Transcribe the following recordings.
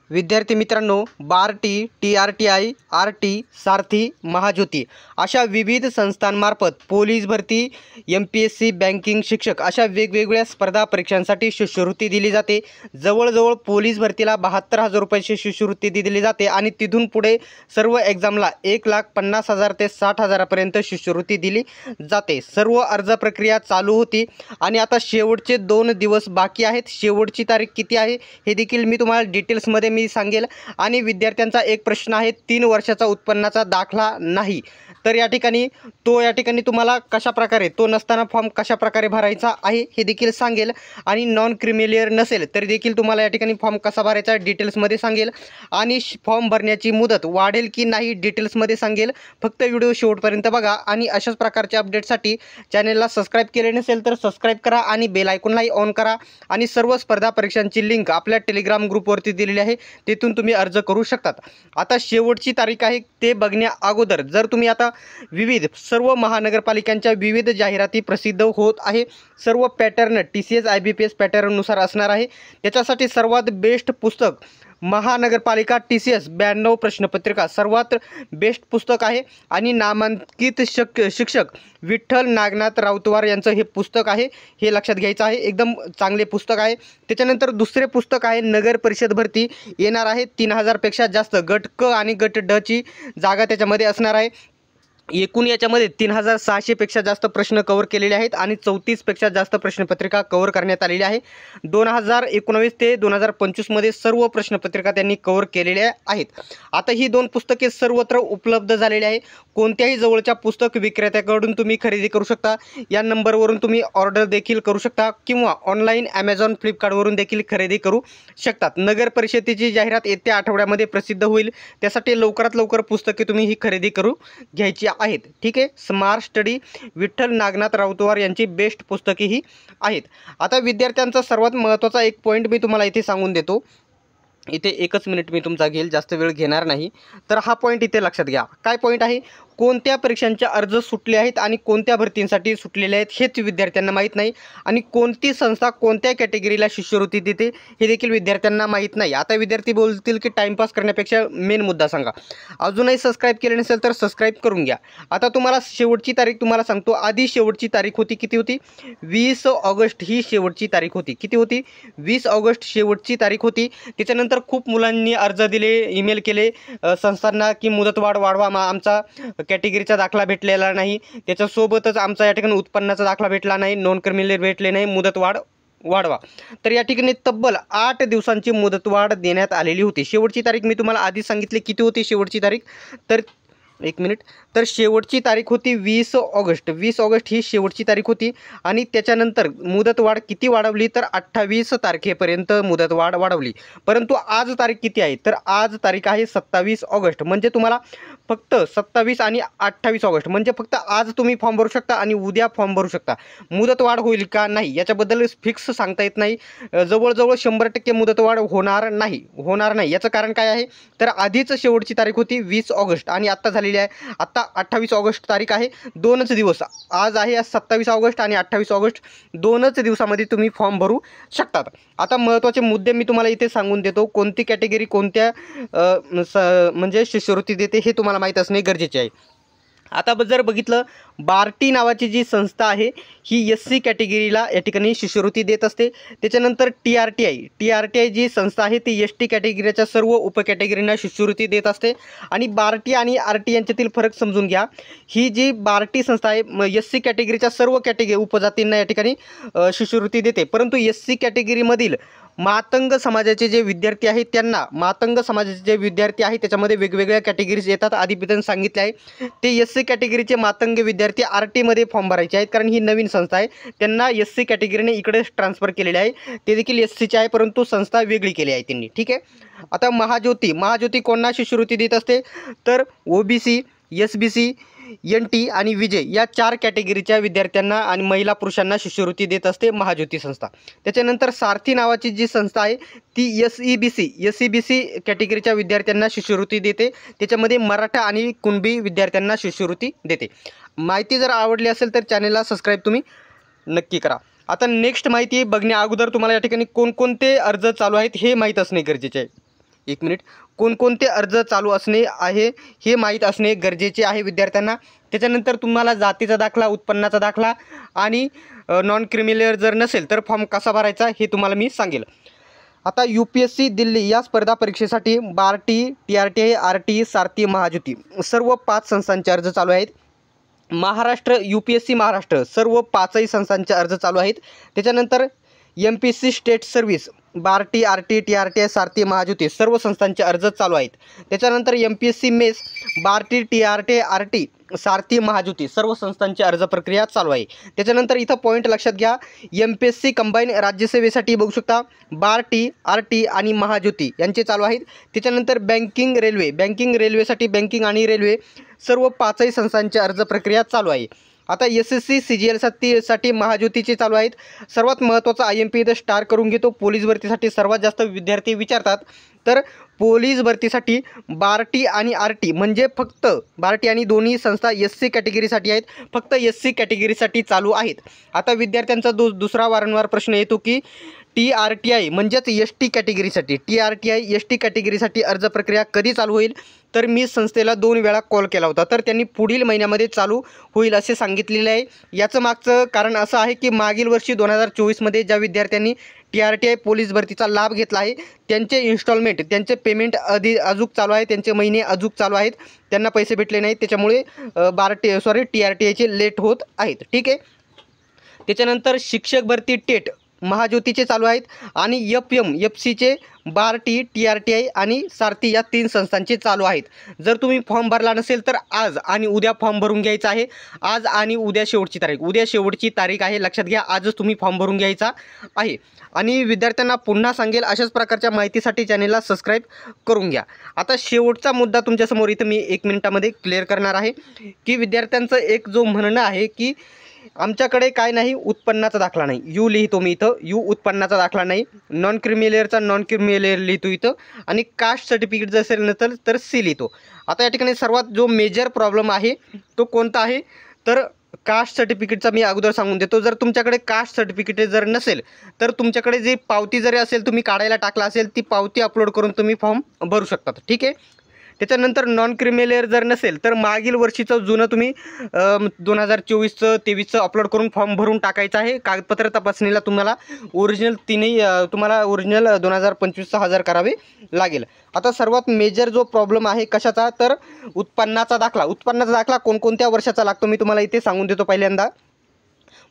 विद्यार्थी मित्रांनो, BARTI, TRTI, RT, सारथी, महाज्योती अशा विविध संस्थांमार्फत पोलीस भरती, MPSC, बँकिंग, शिक्षक अशा वेगवेगळ्या स्पर्धा परीक्षांसाठी शिष्यवृत्ती दिली जाते। जवळजवळ पोलीस भरतीला 72,000 रुपयाची शिष्यवृत्ती दिली जाते आणि तिथून पुढे सर्व एक्झामला 1,50,000 ते 60,000 पर्यंत शिष्यवृत्ती दिली जाते। सर्व अर्ज प्रक्रिया चालू होती आणि आता शेवटचे 2 दिवस बाकी आहेत। शेवटची तारीख किती आहे हे देखील मी तुम्हाला डिटेल्समध्ये मी सांगेल। आणि विद्यार्थ्यांचा एक प्रश्न आहे, 3 वर्षाचा उत्पन्नाचा दाखला नाही, तर या ठिकाणी तुम्हाला कशा प्रकारे तो नसताना फॉर्म कशा प्रकारे भरायचा आहे हे देखील सांगेल। आणि नॉन क्रिमिलियर नसेल तरी देखील तुम्हाला या ठिकाणी फॉर्म कसा भरायचा डिटेल्समध्ये सांगेल। आणि फॉर्म भरण्याची मुदत वाढेल की नाही डिटेल्समध्ये सांगेल। फक्त व्हिडिओ शेवटपर्यंत बघा आणि अशाच प्रकारच्या अपडेटसाठी चॅनलला सबस्क्राईब केले नसेल तर सबस्क्राईब करा आणि बेल आयकॉनलाही ऑन करा। आणि सर्व स्पर्धा परीक्षांची लिंक आपल्या टेलिग्राम ग्रुपवरती दिलेली आहे, तिथून तुम्ही अर्ज करू शकतात। आता शेवटची तारीख आहे ते बघण्या अगोदर जर तुम्ही आता विविध सर्व महानगरपालिकांच्या विविध जाहिराती प्रसिद्ध होत आहे, सर्व पॅटर्न TCS IBPS पॅटर्ननुसार असणार आहे। त्याच्यासाठी सर्वात बेस्ट पुस्तक महानगरपालिका TCS 92 प्रश्नपत्रिका सर्वात बेस्ट पुस्तक आहे। आणि नामांकित शिक्षक विठ्ठल नागनाथ राऊतवार यांचं हे पुस्तक आहे, हे लक्षात घ्यायचं आहे, एकदम चांगले पुस्तक आहे। त्याच्यानंतर दुसरे पुस्तक आहे नगर परिषद भरती येणार आहे, 3,000 पेक्षा जास्त गट क आणि गट ड ची जागा त्याच्यामध्ये असणार आहे। एकूण याच्यामध्ये 3,600 पेक्षा जास्त प्रश्न कव्हर केलेले आहेत आणि 34 पेक्षा जास्त प्रश्नपत्रिका कव्हर करण्यात आलेली आहे। 2019 ते 2025 मध्ये सर्व प्रश्नपत्रिका त्यांनी कव्हर केलेल्या आहेत। आता ही 2 पुस्तके सर्वत्र उपलब्ध झालेली आहे। कोणत्याही जवळच्या पुस्तक विक्रेत्याकडून तुम्ही खरेदी करू शकता। या नंबरवरून तुम्ही ऑर्डर देखील करू शकता किंवा ऑनलाईन Amazon, फ्लिपकार्टवरून देखील खरेदी करू शकतात। नगर परिषदेची जाहिरात येत्या आठवड्यामध्ये प्रसिद्ध होईल, त्यासाठी लवकरात लवकर पुस्तके तुम्ही ही खरेदी करू घ्यायची आहेत। ठीक आहे, स्मार्ट स्टडी विठ्ठल नागनाथ राऊतवार यांची बेस्ट पुस्तके ही आहेत। आता विद्यार्थ्यांचा सर्वात महत्त्वाचा एक पॉईंट मी तुम्हाला इथे सांगून देतो, इथे 1 मिनिट मी तुमचा घेईल, जास्त वेळ घेणार नाही। तर हा पॉईंट इथे लक्षात घ्या। काय पॉईंट आहे, कोणत्या परीक्षांचे अर्ज सुटले आहेत आणि कोणत्या भरतींसाठी सुटलेले आहेत हेच विद्यार्थ्यांना माहीत नाही। आणि कोणती संस्था कोणत्या कॅटेगरीला शिष्यवृत्ती देते हे देखील विद्यार्थ्यांना माहीत नाही। आता विद्यार्थी बोलतील की टाईमपास करण्यापेक्षा मेन मुद्दा सांगा। अजूनही सबस्क्राईब केले नसेल तर सबस्क्राईब करून घ्या। आता तुम्हाला शेवटची तारीख तुम्हाला सांगतो, आधी शेवटची तारीख होती, किती होती, 20 ऑगस्ट ही शेवटची तारीख होती। किती होती, 20 ऑगस्ट शेवटची तारीख होती। त्याच्यानंतर खूप मुलांनी अर्ज दिले, ईमेल केले संस्थांना की मुदतवाढ वाढवा, आमचा कॅटेगरीचा दाखला भेटलेला नाही, त्याच्यासोबतच आमचा या ठिकाणी उत्पन्नाचा दाखला भेटला नाही, नॉन क्रिमिनल भेटले नाही, मुदतवाढ वाढवा। तर या ठिकाणी तब्बल 8 दिवसांची मुदतवाढ देण्यात आलेली होती। शेवटची तारीख मी तुम्हाला आधी सांगितली किती होती शेवटची तारीख, तर 1 मिनिट, तर शेवटची तारीख होती 20 ऑगस्ट। 20 ऑगस्ट ही शेवटची तारीख होती आणि त्याच्यानंतर मुदतवाढ किती वाढवली तर 28 तारखेपर्यंत मुदतवाढ वाढवली। परंतु आज तारीख किती आहे, तर आज तारीख आहे 27 ऑगस्ट। म्हणजे तुम्हाला फक्त 27 आणि 28 ऑगस्ट म्हणजे फक्त आज तुम्ही फॉर्म भरू शकता आणि उद्या फॉर्म भरू शकता। मुदतवाढ होईल का नाही याच्याबद्दल फिक्स सांगता येत नाही। जवळजवळ 100% मुदतवाढ होणार नाही। याचं कारण काय आहे, तर आधीच शेवटची तारीख होती 20 ऑगस्ट आणि आत्ता झालेली आहे, आत्ता 28 ऑगस्ट तारीख आहे। 2च दिवस, आज आहे 27 ऑगस्ट आणि 28 ऑगस्ट, 2च दिवसामध्ये तुम्ही फॉर्म भरू शकतात। आता महत्त्वाचे मुद्दे मी तुम्हाला इथे सांगून देतो, कोणती कॅटेगरी कोणत्या म्हणजे शिष्यवृत्ती देते हे तुम्हाला माहीत असणे गरजेचे आहे। आता जर बघितलं, बार्टी नावाची जी संस्था आहे ही SC कॅटेगरीला या ठिकाणी शिष्यवृत्ती देत असते। त्याच्यानंतर TRTI जी संस्था आहे ती ST कॅटेगरीच्या सर्व उपकॅटेगरींना शिष्यवृत्ती देत असते। आणि बार्टी आणि RT यांच्यातील फरक समजून घ्या। ही जी बार्टी संस्था आहे SC कॅटेगरीच्या सर्व उपजातींना या ठिकाणी शिष्यवृत्ती देते, परंतु SC कॅटेगरीमधील मातंग समाजाचे जे विद्यार्थी आहेत त्यांना, मातंग समाजाचे जे विद्यार्थी आहेत त्याच्यामध्ये वेगवेगळ्या कॅटेगरीज येतात, आधी मी सांगितले आहे। ते SC कॅटेगरीचे मातंग विद्यार्थी RT मध्ये फॉर्म भरायचे आहेत, कारण ही नवीन संस्था आहे, त्यांना SC कॅटेगरीने इकडे ट्रान्सफर केलेले आहे। ते देखील SCचे आहे परंतु संस्था वेगळी केली आहे त्यांनी। ठीक आहे, आता महाज्योती कोणा शिष्यवृत्ती देत असते, तर OBC, SBC, NT आणि विजय या 4 कॅटेगरीच्या विद्यार्थ्यांना आणि महिला पुरुषांना शिष्यवृत्ती देत असते महाज्योती संस्था। त्याच्यानंतर सारथी नावाची जी संस्था आहे ती SEBC कॅटेगरीच्या विद्यार्थ्यांना शिष्यवृत्ती देते, त्याच्यामध्ये मराठा आणि कुणबी विद्यार्थ्यांना शिष्यवृत्ती देते। माहिती जर आवडली असेल तर चॅनलला सबस्क्राईब तुम्ही नक्की करा। आता नेक्स्ट माहिती बघण्या अगोदर तुम्हाला या ठिकाणी कोणकोणते अर्ज चालू आहेत हे माहीत असणे गरजेचे आहे। एक मिनिट, कोणकोणते अर्ज चालू असणे आहे हे माहीत असणे गरजेचे आहे विद्यार्थ्यांना. त्याच्यानंतर तुम्हाला जातीचा दाखला, उत्पन्नाचा दाखला आणि नॉन क्रिमिलेअर जर नसेल तर फॉर्म कसा भरायचा हे तुम्हाला मी सांगेल. आता UPSC दिल्ली या स्पर्धा परीक्षेसाठी बार्टी, TRTI, RT, सारथी, महाज्योती सर्व 5 संस्थांचे अर्ज चालू आहेत. महाराष्ट्र UPSC महाराष्ट्र सर्व 5ही संस्थांचे अर्ज चालू आहेत. त्याच्यानंतर MPSC state service BARTI, RT, TRTI, Sarthi, Mahajyoti सर्व संस्थांचे अर्ज चालू आहेत. त्याच्यानंतर MPSC मेस बार्टी, TRTI, RT, सारथी, महाज्योती सर्व संस्थांची अर्ज प्रक्रिया चालू आहे. त्याच्यानंतर इथं पॉईंट लक्षात घ्या, MPSC कंबाईन राज्यसेवेसाठी बघू शकता बार्टी, RT आणि महाज्योती यांचे चालू आहेत. त्याच्यानंतर बँकिंग रेल्वेसाठी बँकिंग आणि रेल्वे सर्व 5ही संस्थांची अर्ज प्रक्रिया चालू आहे. आता SSC CGL साठी महाज्योतीचे चालू आहेत. सर्वात महत्त्वाचा IMP इथं स्टार करून घेतो, पोलीस भरतीसाठी सर्वात जास्त विद्यार्थी विचारतात. तर पोलीस भरतीसाठी बार्टी आणि RT म्हणजे फक्त बार्टी आणि दोन्ही संस्था SC कॅटेगरीसाठी आहेत, फक्त SC कॅटेगरीसाठी चालू आहेत. आता विद्यार्थ्यांचा दुसरा वारंवार प्रश्न येतो की TRTI म्हणजेच ST कॅटेगरीसाठी ST कॅटेगरीसाठी अर्ज प्रक्रिया कधी चालू होईल. तर मी संस्थेला 2 वेळा कॉल केला होता, तर त्यांनी पुढील महिन्यामध्ये चालू होईल असे सांगितलेले आहे. याचं मागचं कारण असं आहे की मागील वर्षी 2024मध्ये ज्या विद्यार्थ्यांनी TRTI पोलीस भरतीचा लाभ घेतला आहे त्यांचे इन्स्टॉलमेंट, त्यांचे पेमेंट अजूक चालू आहे, त्यांचे महिने अजूक चालू आहेत, त्यांना पैसे भेटले नाहीत, त्याच्यामुळे TRTIचे लेट होत आहेत. ठीक आहे. त्याच्यानंतर शिक्षक भरती टेट महाज्योतीचे चालू आहेत आणि FCचे बार्टी, TRTI आणि सारथी या 3 संस्थांचे चालू आहेत. जर तुम्ही फॉर्म भरला नसेल तर आज आणि उद्या फॉर्म भरून घ्यायचा आहे. आज आणि उद्या शेवटची तारीख आहे, लक्षात घ्या. आजच तुम्ही फॉर्म भरून घ्यायचा आहे. आणि विद्यार्थ्यांना पुन्हा सांगेल, अशाच प्रकारच्या माहितीसाठी चॅनेलला सबस्क्राईब करून घ्या. आता शेवटचा मुद्दा तुमच्यासमोर इथं मी 1 मिनिटामध्ये क्लिअर करणार आहे की विद्यार्थ्यांचं एक जो म्हणणं आहे की आमच्याकडे काय नाही, उत्पन्नाचा दाखला नाही. यू लिहितो मी इथं, उत्पन्नाचा दाखला नाही. नॉन क्रिमिलेअर लिहितो इथं आणि कास्ट सर्टिफिकेट जर असेल नसेल तर C लिहितो. आता या ठिकाणी सर्वात जो मेजर प्रॉब्लेम आहे तो कोणता आहे तर कास्ट सर्टिफिकेटचा मी अगोदर सांगून देतो. जर तुमच्याकडे कास्ट सर्टिफिकेट जर नसेल तर तुमच्याकडे जी पावती जरी असेल, तुम्ही काढायला टाकला असेल, ती पावती अपलोड करून तुम्ही फॉर्म भरू शकतात. ठीक आहे. त्याच्यानंतर नॉन क्रिमिलेअर जर नसेल तर मागील वर्षीचं जुनं तुम्ही 2024चं 23चं अपलोड करून फॉर्म भरून टाकायचं आहे. कागदपत्र तपासणीला तुम्हाला ओरिजिनल 2025चं हजर करावे लागेल. आता सर्वात मेजर जो प्रॉब्लेम आहे कशाचा तर उत्पन्नाचा दाखला कोणकोणत्या वर्षाचा लागतो मी तुम्हाला इथे सांगून देतो. पहिल्यांदा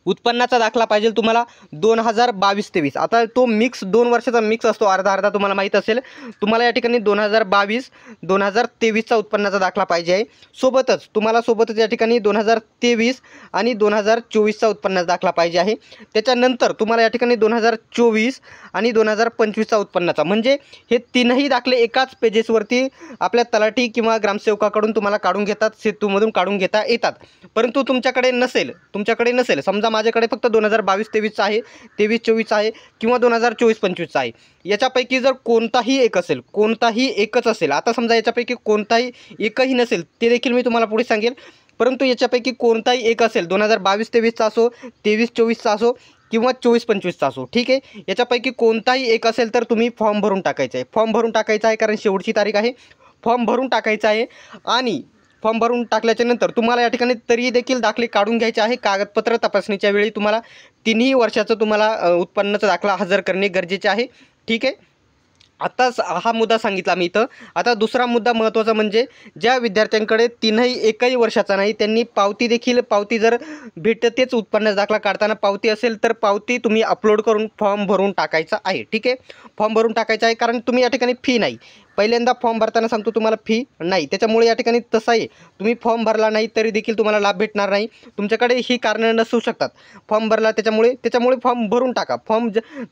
उत्पन्नाचा दाखला पाहिजे तुम्हाला 2022-23. आता तो 2 वर्षाचा मिक्स असतो, अर्धा तुम्हाला माहीत असेल. तुम्हाला या ठिकाणी 2022-2023चा उत्पन्नाचा दाखला पाहिजे आहे. सोबतच या ठिकाणी 2023 आणि 2024चा उत्पन्नाचा दाखला पाहिजे आहे. त्याच्यानंतर तुम्हाला या ठिकाणी 2024 आणि 2025चा उत्पन्नाचा, म्हणजे हे 3ही दाखले एकाच पेजेसवरती आपल्या तलाठी किंवा ग्रामसेवकाकडून तुम्हाला काढून घेतात, सेतूमधून काढून घेता येतात. परंतु तुमच्याकडे नसेल, समजा माझ्याकडे फक्त 2022-23चा आहे, 23-24चा आहे किंवा 2024-25चा आहे. याच्यापैकी जर कोणताही एकच असेल, आता समजा याच्यापैकी कोणताही एकही नसेल ते देखील मी तुम्हाला पुढे सांगेल. परंतु याच्यापैकी कोणताही एक असेल, 2022-23चा असो, 23-24चा असो किंवा 24-25चा असो, ठीक आहे. याच्यापैकी कोणताही एक असेल तर तुम्ही फॉर्म भरून टाकायचा आहे. कारण शेवटची तारीख आहे, फॉर्म भरून टाकायचा आहे. आणि फॉर्म भरून टाकल्याच्या नंतर तुम्हाला या ठिकाणी तरी देखील दाखले काढून घ्यायचे आहे. कागदपत्र तपासणीच्या वेळी तुम्हाला 3ही वर्षाचं तुम्हाला उत्पन्नाचा दाखला हजर करणे गरजेचे आहे. ठीक आहे. आता हा मुद्दा सांगितला मी इथं. आता दुसरा मुद्दा महत्त्वाचा म्हणजे ज्या विद्यार्थ्यांकडे एकही वर्षाचा नाही त्यांनी पावती जर भेटतेच उत्पन्नाचा दाखला काढताना पावती असेल तर पावती तुम्ही अपलोड करून फॉर्म भरून टाकायचा आहे. ठीक आहे. फॉर्म भरून टाकायचा आहे कारण तुम्ही या ठिकाणी फी नाही, पहिल्यांदा फॉर्म भरताना सांगतो तुम्हाला फी नाही, त्याच्यामुळे या ठिकाणी तसं आहे. तुम्ही फॉर्म भरला नाही तरी देखील तुम्हाला लाभ भेटणार नाही. तुमच्याकडे ही कारणं नसू शकतात. फॉर्म भरला त्याच्यामुळे फॉर्म भरून टाका.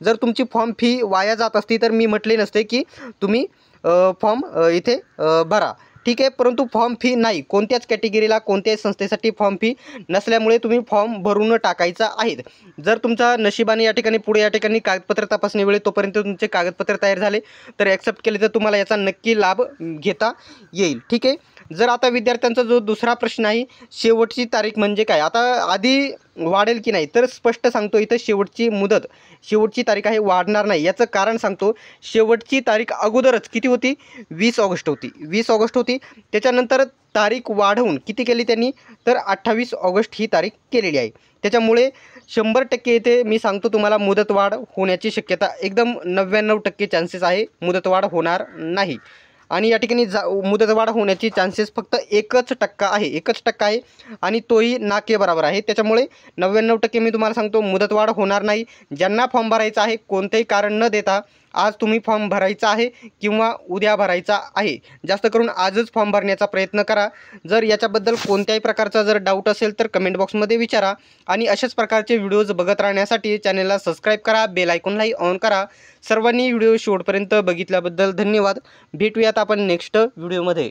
जर तुमची फॉर्म फी वाया जात असती तर मी म्हटले नसते की तुम्ही फॉर्म इथे भरा. ठीक आहे. परंतु फॉर्म फी नाही, कोणत्याच कॅटेगरीला कोणत्याच संस्थेसाठी फॉर्म फी नसल्यामुळे तुम्ही फॉर्म भरून टाकायचा आहे. जर तुमच्या नशिबाने या ठिकाणी कागदपत्र तपासणी वेळी तोपर्यंत तुमचे कागदपत्र तयार झाले तर ॲक्सेप्ट केले तर तुम्हाला याचा नक्की लाभ घेता येईल. ठीक आहे. जर आता विद्यार्थ्यांचा जो दुसरा प्रश्न आहे शेवटची तारीख म्हणजे काय, आता आधी वाढेल की नाही, तर स्पष्ट सांगतो इथं शेवटची तारीख आहे वाढणार नाही. याचं कारण सांगतो. शेवटची तारीख अगोदरच किती होती? 20 ऑगस्ट होती. 20 ऑगस्ट होती. त्याच्यानंतर तारीख वाढवून किती केली त्यांनी? तर 28 ऑगस्ट ही तारीख केलेली आहे. त्याच्यामुळे 100% इथे मी सांगतो तुम्हाला मुदतवाढ होण्याची शक्यता एकदम 99% चान्सेस आहे. मुदतवाढ होणार नाही. आणि या ठिकाणी मुदतवाढ होण्याची चान्सेस फक्त 1% आहे. 1% आहे आणि तोही ना के बरोबर आहे. त्याच्यामुळे 99% मी तुम्हाला सांगतो मुदतवाढ होणार नाही. ज्यांना फॉर्म भरायचा आहे कोणतेही कारण न देता आज तुम्ही फॉर्म भरायचा आहे किंवा उद्या भरायचा आहे, जास्त करून आजच फॉर्म भरण्याचा प्रयत्न करा. जर याच्याबद्दल कोणत्याही प्रकारचा जर डाऊट असेल तर कमेंट बॉक्समध्ये विचारा. आणि अशाच प्रकारचे व्हिडिओज बघत राहण्यासाठी चॅनलला सबस्क्राईब करा, बेल आयकॉनलाही ऑन करा. सर्वांनी व्हिडिओ शेवटपर्यंत बघितल्याबद्दल धन्यवाद. भेटूयात आपण नेक्स्ट व्हिडिओमध्ये.